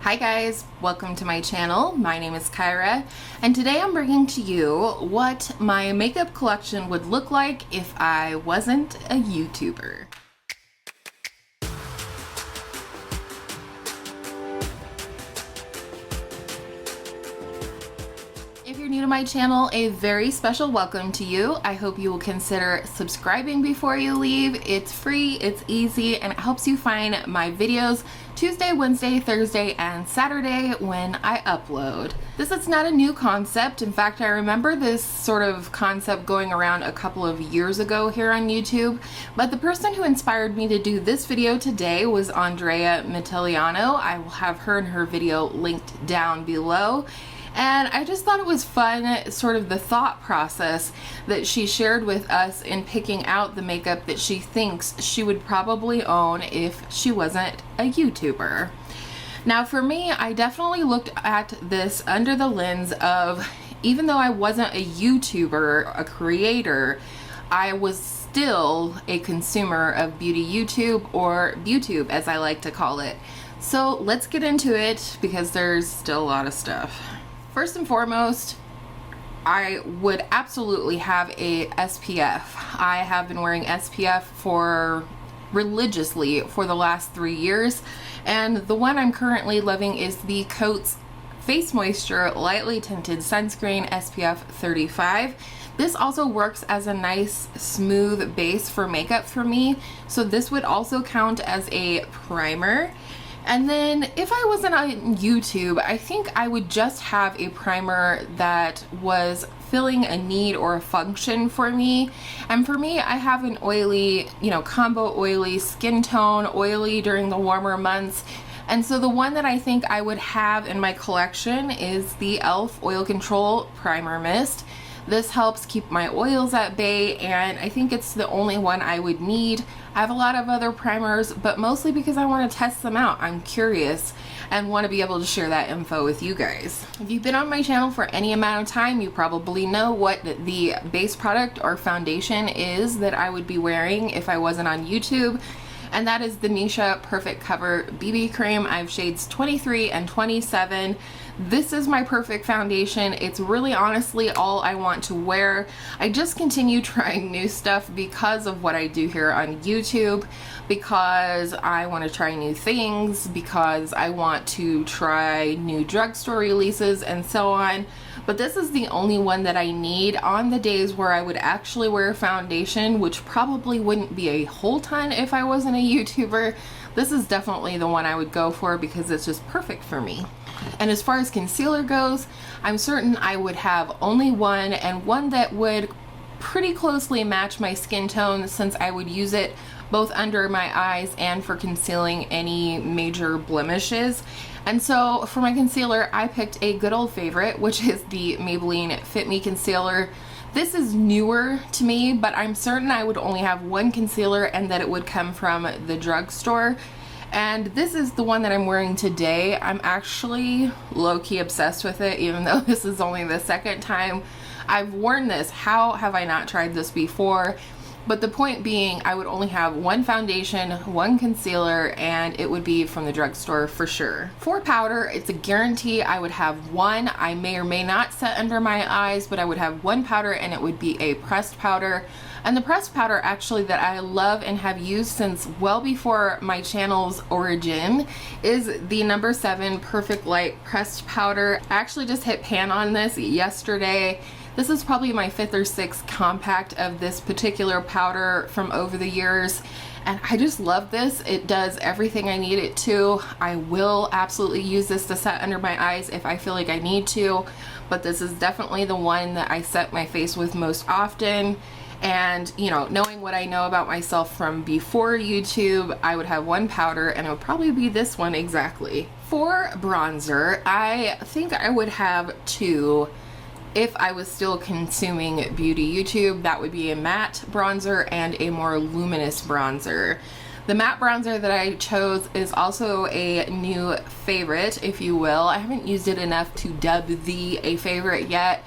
Hi guys, welcome to my channel. My name is Kyra, and today I'm bringing to you what my makeup collection would look like if I wasn't a YouTuber. If you're new to my channel, a very special welcome to you. I hope you will consider subscribing before you leave. It's free, it's easy, and it helps you find my videos Tuesday, Wednesday, Thursday, and Saturday when I upload. This is not a new concept. In fact, I remember this sort of concept going around a couple of years ago here on YouTube, but the person who inspired me to do this video today was Andrea Matillano. I will have her and her video linked down below. And I just thought it was fun, sort of the thought process that she shared with us in picking out the makeup that she thinks she would probably own if she wasn't a YouTuber. Now for me, I definitely looked at this under the lens of, even though I wasn't a YouTuber, a creator, I was still a consumer of beauty YouTube, or YouTube as I like to call it. So let's get into it because there's still a lot of stuff. First and foremost, I would absolutely have a SPF. I have been wearing SPF religiously for the last 3 years, and the one I'm currently loving is the Cotz Face Moisture Lightly Tinted Sunscreen SPF 35. This also works as a nice smooth base for makeup for me, so this would also count as a primer. And then if I wasn't on YouTube, I think I would just have a primer that was filling a need or a function for me. And for me, I have an oily, combo oily skin tone, oily during the warmer months. And so the one that I think I would have in my collection is the e.l.f. Oil Control Primer Mist. This helps keep my oils at bay, and I think it's the only one I would need. I have a lot of other primers, but mostly because I want to test them out. I'm curious and want to be able to share that info with you guys. If you've been on my channel for any amount of time, you probably know what the base product or foundation is that I would be wearing if I wasn't on YouTube. And that is the Missha Perfect Cover BB Cream. I have shades 23 and 27. This is my perfect foundation. It's really honestly all I want to wear. I just continue trying new stuff because of what I do here on YouTube, because I want to try new things, because I want to try new drugstore releases and so on. But this is the only one that I need on the days where I would actually wear foundation, which probably wouldn't be a whole ton if I wasn't a YouTuber. This is definitely the one I would go for because it's just perfect for me. And as far as concealer goes, I'm certain I would have only one, and one that would pretty closely match my skin tone, since I would use it both under my eyes and for concealing any major blemishes. And so for my concealer, I picked a good old favorite, which is the Maybelline Fit Me Concealer. This is newer to me, but I'm certain I would only have one concealer and that it would come from the drugstore. And this is the one that I'm wearing today. I'm actually low-key obsessed with it, even though this is only the second time I've worn this. How have I not tried this before? But the point being, I would only have one foundation, one concealer, and it would be from the drugstore for sure. For powder, it's a guarantee I would have one. I may or may not set under my eyes, but I would have one powder, and it would be a pressed powder. And the pressed powder actually that I love and have used since well before my channel's origin is the No. 7 Perfect Light Pressed Powder. I actually just hit pan on this yesterday. This is probably my 5th or 6th compact of this particular powder from over the years, and I just love this. It does everything I need it to. I will absolutely use this to set under my eyes if I feel like I need to, but this is definitely the one that I set my face with most often. And knowing what I know about myself from before YouTube, I would have one powder, and it would probably be this one exactly. For bronzer, I think I would have two if I was still consuming beauty YouTube. That would be a matte bronzer and a more luminous bronzer. The matte bronzer that I chose is also a new favorite, if you will. I haven't used it enough to dub a favorite yet,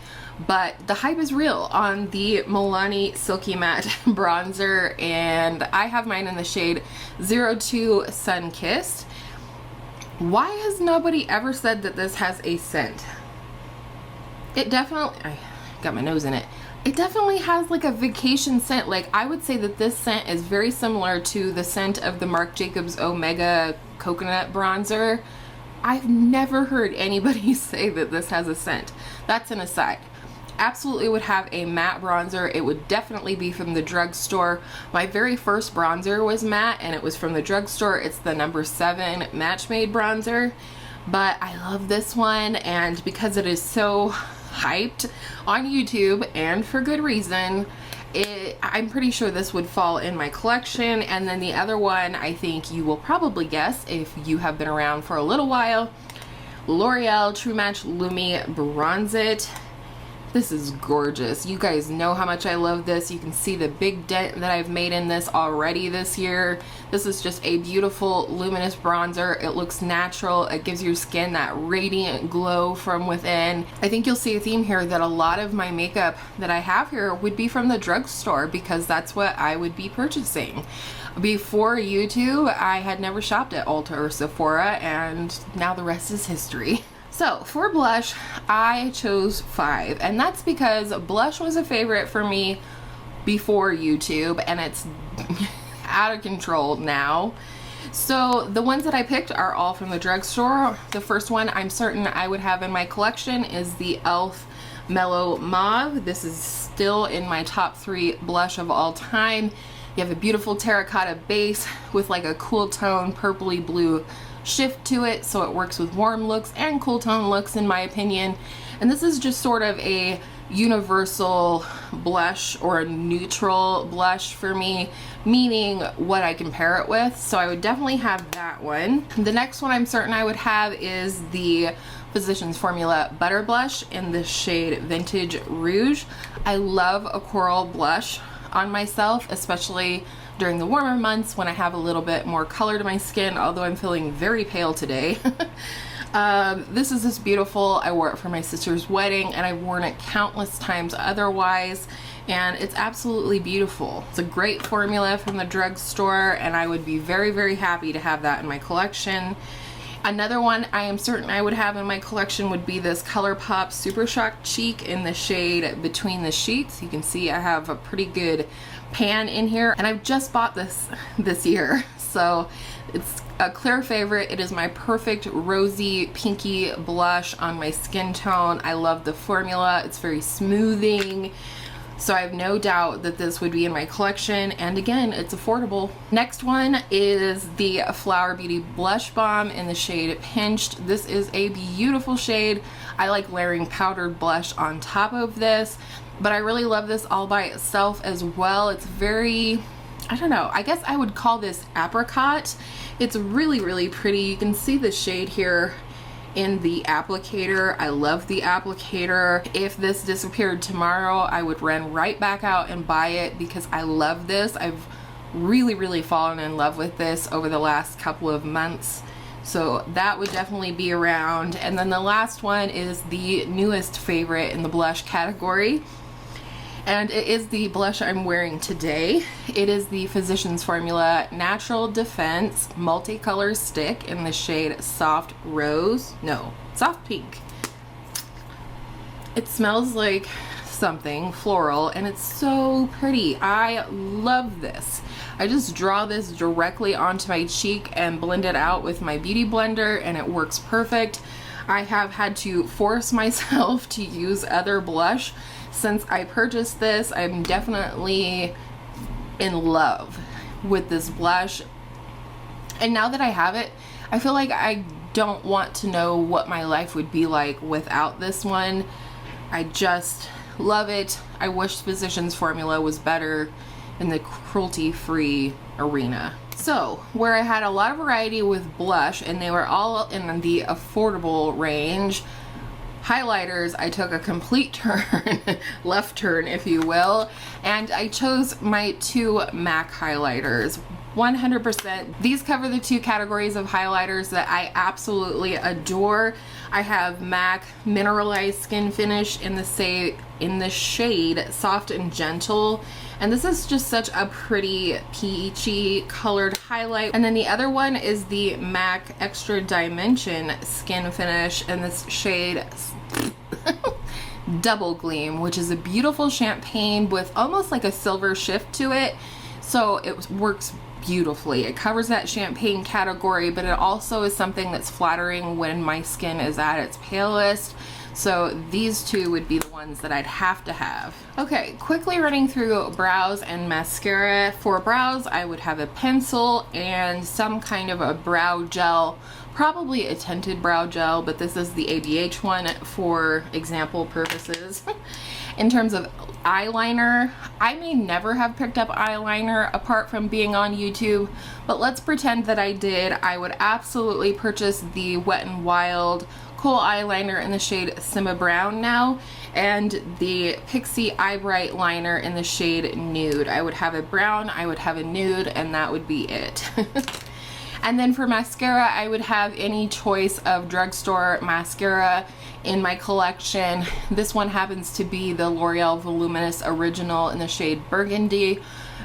but the hype is real on the Milani Silky Matte bronzer, and I have mine in the shade 02 Sun Kissed. Why has nobody ever said that this has a scent? It definitely, I got my nose in it. It definitely has like a vacation scent. Like, I would say that this scent is very similar to the scent of the Marc Jacobs Omega Coconut Bronzer. I've never heard anybody say that this has a scent. That's an aside. Absolutely would have a matte bronzer. It would definitely be from the drugstore. My very first bronzer was matte and it was from the drugstore. It's the number 7 Match Made bronzer. But I love this one, and because it is so hyped on YouTube, and for good reason, I'm pretty sure this would fall in my collection. And then the other one, I think you will probably guess if you have been around for a little while, L'Oreal True Match Lumi Bronze It. This is gorgeous. You guys know how much I love this. You can see the big dent that I've made in this already this year. This is just a beautiful luminous bronzer. It looks natural. It gives your skin that radiant glow from within. I think you'll see a theme here that a lot of my makeup that I have here would be from the drugstore, because that's what I would be purchasing. Before YouTube, I had never shopped at Ulta or Sephora, and now the rest is history. So for blush, I chose 5, and that's because blush was a favorite for me before YouTube, and it's out of control now. So the ones that I picked are all from the drugstore. The first one I'm certain I would have in my collection is the e.l.f. Mellow Mauve. This is still in my top 3 blush of all time. You have a beautiful terracotta base with like a cool tone purpley blue shift to it, so it works with warm looks and cool tone looks in my opinion. And this is just sort of a universal blush or a neutral blush for me, meaning what I compare it with. So I would definitely have that one. The next one I'm certain I would have is the Physicians Formula Butter Blush in the shade Vintage Rouge. I love a coral blush on myself, especially during the warmer months when I have a little bit more color to my skin, although I'm feeling very pale today. This is just beautiful. I wore it for my sister's wedding, and I've worn it countless times otherwise, and it's absolutely beautiful. It's a great formula from the drugstore, and I would be very, very happy to have that in my collection. Another one I am certain I would have in my collection would be this ColourPop Super Shock Cheek in the shade Between the Sheets. You can see I have a pretty good pan in here, and I've just bought this year, so it's a clear favorite. It is my perfect rosy pinky blush on my skin tone. I love the formula. It's very smoothing, so I have no doubt that this would be in my collection, and again, it's affordable. Next one is the Flower Beauty Blush Balm in the shade Pinched. This is a beautiful shade. I like layering powdered blush on top of this, but I really love this all by itself as well. It's very, I don't know, I guess I would call this apricot. It's really, really pretty. You can see the shade here in the applicator. I love the applicator. If this disappeared tomorrow, I would run right back out and buy it because I love this. I've really, really fallen in love with this over the last couple of months. So that would definitely be around. And then the last one is the newest favorite in the blush category, and it is the blush I'm wearing today. It is the Physicians Formula Natural Defense Multicolor Stick in the shade Soft Rose. No, Soft Pink. It smells like something floral, and it's so pretty. I love this. I just draw this directly onto my cheek and blend it out with my beauty blender, and it works perfect. I have had to force myself to use other blush since I purchased this. I'm definitely in love with this blush, and now that I have it, I feel like I don't want to know what my life would be like without this one. I just love it. I wish Physicians Formula was better in the cruelty-free arena. So where I had a lot of variety with blush, and they were all in the affordable range, highlighters, I took a complete turn, left turn if you will, and I chose my 2 MAC highlighters. 100%. These cover the 2 categories of highlighters that I absolutely adore. I have MAC Mineralized Skin Finish in the shade Soft and Gentle, And this is just such a pretty peachy colored highlight. And then the other one is the MAC Extra Dimension Skin Finish in this shade Double Gleam, which is a beautiful champagne with almost like a silver shift to it. So it works beautifully. It covers that champagne category, but it also is something that's flattering when my skin is at its palest. So these two would be the ones that I'd have to have. Okay, quickly running through brows and mascara. For brows, I would have a pencil and some kind of a brow gel, probably a tinted brow gel, but this is the ABH one for example purposes. In terms of eyeliner, I may never have picked up eyeliner apart from being on YouTube, but let's pretend that I did. I would absolutely purchase the Wet n Wild kohl eyeliner in the shade Simma Brown now, and the Pixi Eye Bright liner in the shade Nude. I would have a brown, I would have a nude, and that would be it. And then for mascara, I would have any choice of drugstore mascara in my collection. This one happens to be the L'Oreal Voluminous Original in the shade Burgundy,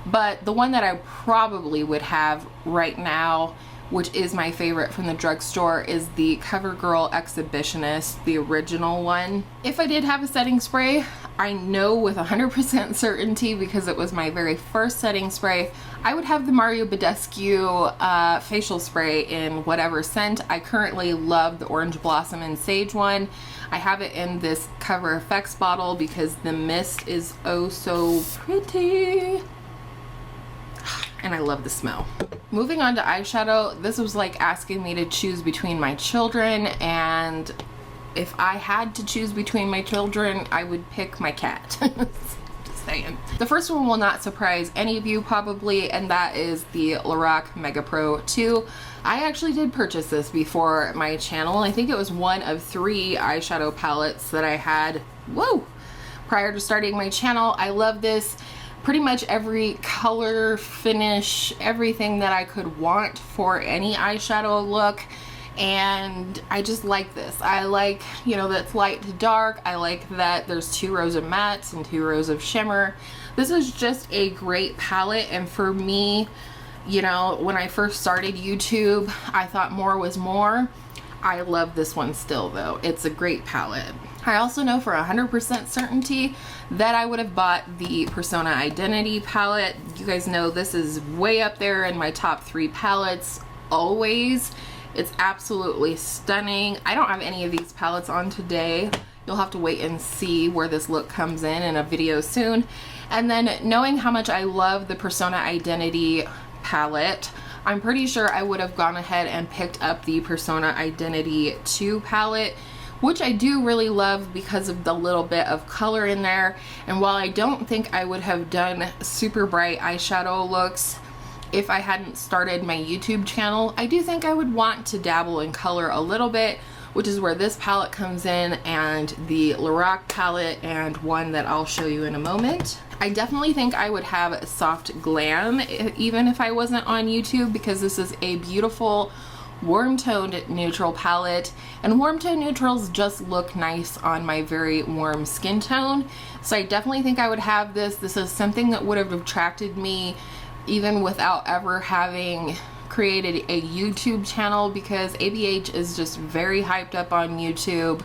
but the one that I probably would have right now, which is my favorite from the drugstore, is the CoverGirl Exhibitionist, the original one. If I did have a setting spray, I know with 100% certainty, because it was my very first setting spray, I would have the Mario Badescu facial spray in whatever scent. I currently love the Orange Blossom and Sage one. I have it in this Cover FX bottle because the mist is oh so pretty. And I love the smell. Moving on to eyeshadow, this was like asking me to choose between my children, and if I had to choose between my children, I would pick my cat. Just saying. The first one will not surprise any of you probably, and that is the Lorac Mega Pro 2. I actually did purchase this before my channel. I think it was one of 3 eyeshadow palettes that I had, whoa, prior to starting my channel. I love this. Pretty much every color, finish, everything that I could want for any eyeshadow look, and I just like this. I like, you know, that's light to dark. I like that there's 2 rows of mattes and 2 rows of shimmer. This is just a great palette, and for me, you know, when I first started YouTube, I thought more was more. I love this one still though. It's a great palette. I also know for 100% certainty that I would have bought the Persona Identity palette. You guys know this is way up there in my top 3 palettes always. It's absolutely stunning. I don't have any of these palettes on today. You'll have to wait and see where this look comes in a video soon. And then knowing how much I love the Persona Identity palette, I'm pretty sure I would have gone ahead and picked up the Persona Identity 2 palette, which I do really love because of the little bit of color in there. And while I don't think I would have done super bright eyeshadow looks if I hadn't started my YouTube channel, I do think I would want to dabble in color a little bit, which is where this palette comes in, and the Lorac palette, and one that I'll show you in a moment. I definitely think I would have a soft glam even if I wasn't on YouTube, because this is a beautiful warm toned neutral palette, and warm tone neutrals just look nice on my very warm skin tone. So I definitely think I would have this. This is something that would have attracted me even without ever having created a YouTube channel, because ABH is just very hyped up on YouTube.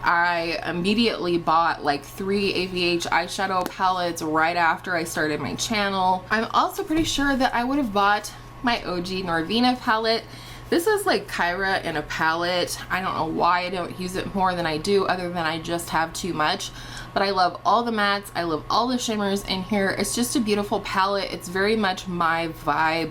I immediately bought like 3 ABH eyeshadow palettes right after I started my channel. I'm also pretty sure that I would have bought my OG Norvina palette. This is like Kyra in a palette. I don't know why I don't use it more than I do, other than I just have too much. But I love all the mattes. I love all the shimmers in here. It's just a beautiful palette. It's very much my vibe.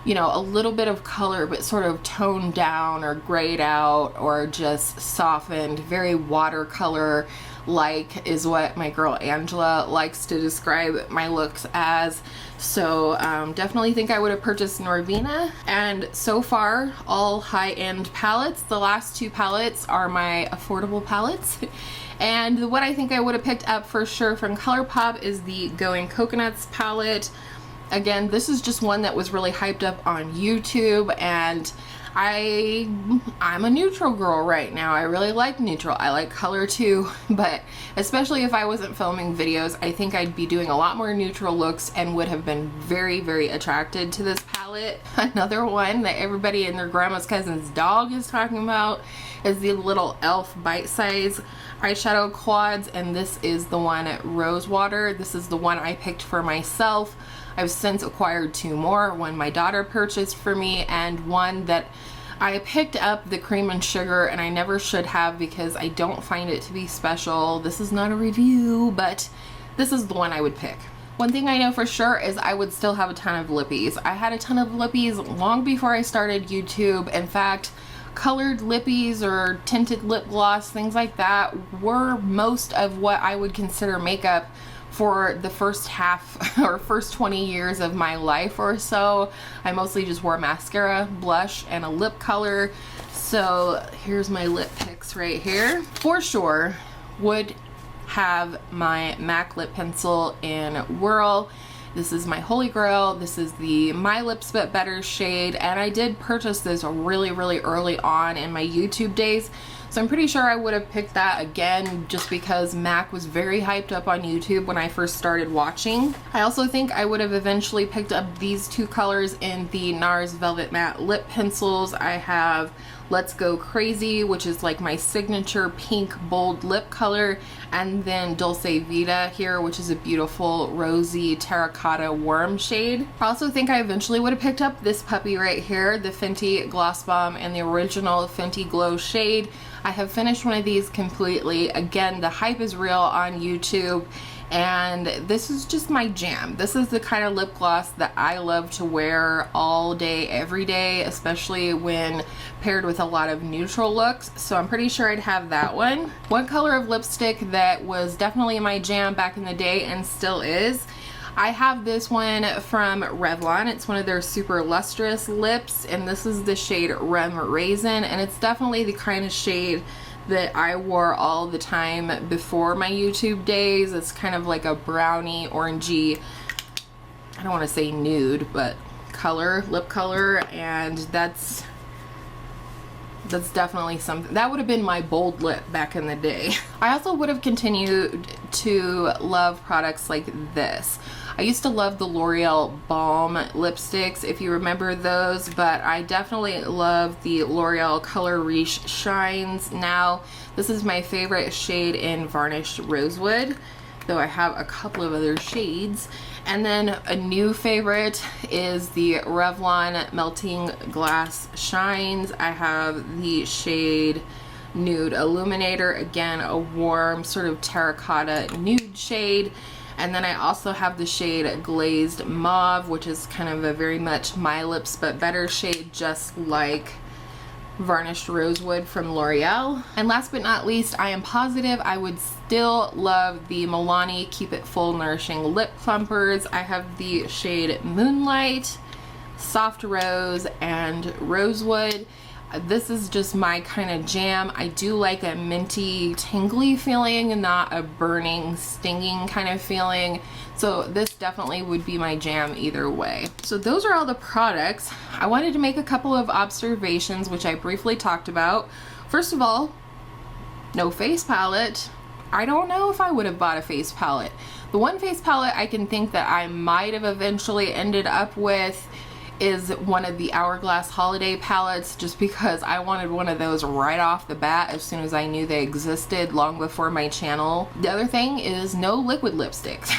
You know, a little bit of color, but sort of toned down or grayed out or just softened. Very watercolor like is what my girl Angela likes to describe my looks as. So definitely think I would have purchased Norvina. And so far, all high-end palettes. The last 2 palettes are my affordable palettes. And what I think I would have picked up for sure from ColourPop is the Going Coconuts palette. Again, this is just one that was really hyped up on YouTube, and I'm a neutral girl right now. I really like neutral. I like color too, but especially if I wasn't filming videos, I think I'd be doing a lot more neutral looks and would have been very, very attracted to this palette. Another one that everybody and their grandma's cousin's dog is talking about is the little e.l.f. bite-size eyeshadow quads, and this is the one Rosewater. This is the one I picked for myself. I've since acquired two more, one my daughter purchased for me and one that I picked up the cream and sugar, and I never should have because I don't find it to be special. This is not a review, but this is the one I would pick. One thing I know for sure is I would still have a ton of lippies. I had a ton of lippies long before I started YouTube. In fact, colored lippies or tinted lip gloss, things like that were most of what I would consider makeup for the first half or first 20 years of my life or so. I mostly just wore mascara, blush, and a lip color. So here's my lip picks right here. For sure would have my MAC lip pencil in Whirl. This is my holy grail. This is the My Lips But Better shade, and I did purchase this really, really early on in my YouTube days. So I'm pretty sure I would have picked that again just because MAC was very hyped up on YouTube when I first started watching. I also think I would have eventually picked up these two colors in the NARS Velvet Matte lip pencils. I have Let's Go Crazy, which is like my signature pink bold lip color, and then Dulce Vita here, which is a beautiful rosy terracotta worm shade. I also think I eventually would have picked up this puppy right here, the Fenty Gloss Bomb and the original Fenty Glow shade. I have finished one of these completely. Again, the hype is real on YouTube, and this is just my jam. This is the kind of lip gloss that I love to wear all day, every day, especially when paired with a lot of neutral looks. So I'm pretty sure I'd have that one. One color of lipstick that was definitely my jam back in the day and still is, I have this one from Revlon. It's one of their super lustrous lips, and this is the shade Rem Raisin, and it's definitely the kind of shade that I wore all the time before my YouTube days. It's kind of like a brownie, orangey, I don't want to say nude, but color, lip color, and that's definitely something that would have been my bold lip back in the day. I also would have continued to love products like this. I used to love the L'Oreal Balm lipsticks, if you remember those, but I definitely love the L'Oreal Color Riche Shines now. This is my favorite shade in Varnished Rosewood, though I have a couple of other shades. And then a new favorite is the Revlon Melting Glass Shines. I have the shade Nude Illuminator, again a warm sort of terracotta nude shade. And then I also have the shade Glazed Mauve, which is kind of a very much My Lips But Better shade, just like Varnished Rosewood from L'Oreal. And last but not least, I am positive I would still love the Milani Keep It Full Nourishing Lip Plumpers. I have the shade Moonlight, Soft Rose, and Rosewood. This is just my kind of jam. I do like a minty, tingly feeling and not a burning, stinging kind of feeling. So this definitely would be my jam either way. So those are all the products. I wanted to make a couple of observations, which I briefly talked about. First of all, no face palette. I don't know if I would have bought a face palette. The one face palette I can think that I might have eventually ended up with is one of the Hourglass holiday palettes, just because I wanted one of those right off the bat as soon as I knew they existed, long before my channel. The other thing is no liquid lipsticks.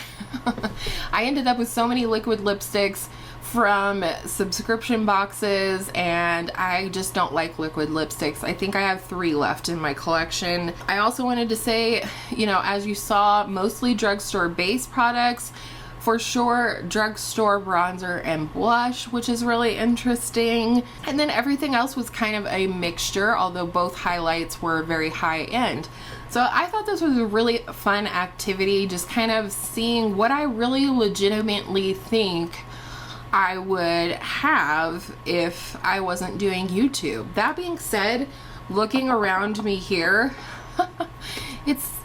I ended up with so many liquid lipsticks from subscription boxes, and I just don't like liquid lipsticks. I think I have 3 left in my collection. I also wanted to say, you know, as you saw, mostly drugstore base products. For sure, drugstore bronzer and blush, which is really interesting. And then everything else was kind of a mixture, although both highlights were very high end. So I thought this was a really fun activity, just kind of seeing what I really legitimately think I would have if I wasn't doing YouTube. That being said, looking around me here,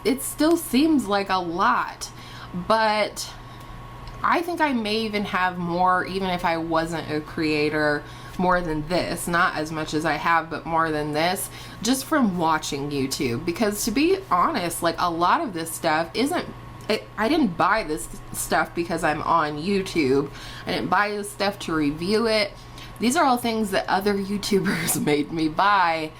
it still seems like a lot, but I think I may even have more even if I wasn't a creator. more than this, not as much as I have, but more than this, just from watching YouTube. Because to be honest, like a lot of this stuff isn't, I didn't buy this stuff because I'm on YouTube. I didn't buy this stuff to review it. These are all things that other YouTubers made me buy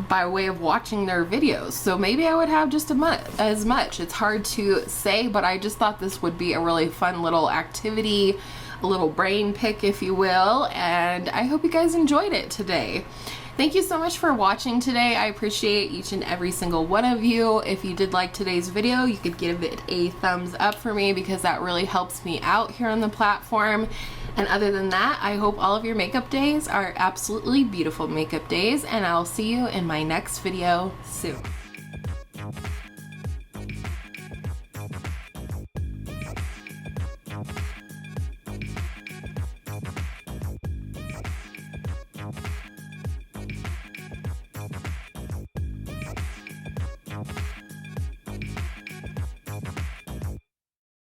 by way of watching their videos. So maybe I would have just as much. It's hard to say, but I just thought this would be a really fun little activity, a little brain pick, if you will, and I hope you guys enjoyed it today. Thank you so much for watching today. I appreciate each and every single one of you. If you did like today's video, you could give it a thumbs up for me because that really helps me out here on the platform. And other than that, I hope all of your makeup days are absolutely beautiful makeup days, and I'll see you in my next video soon.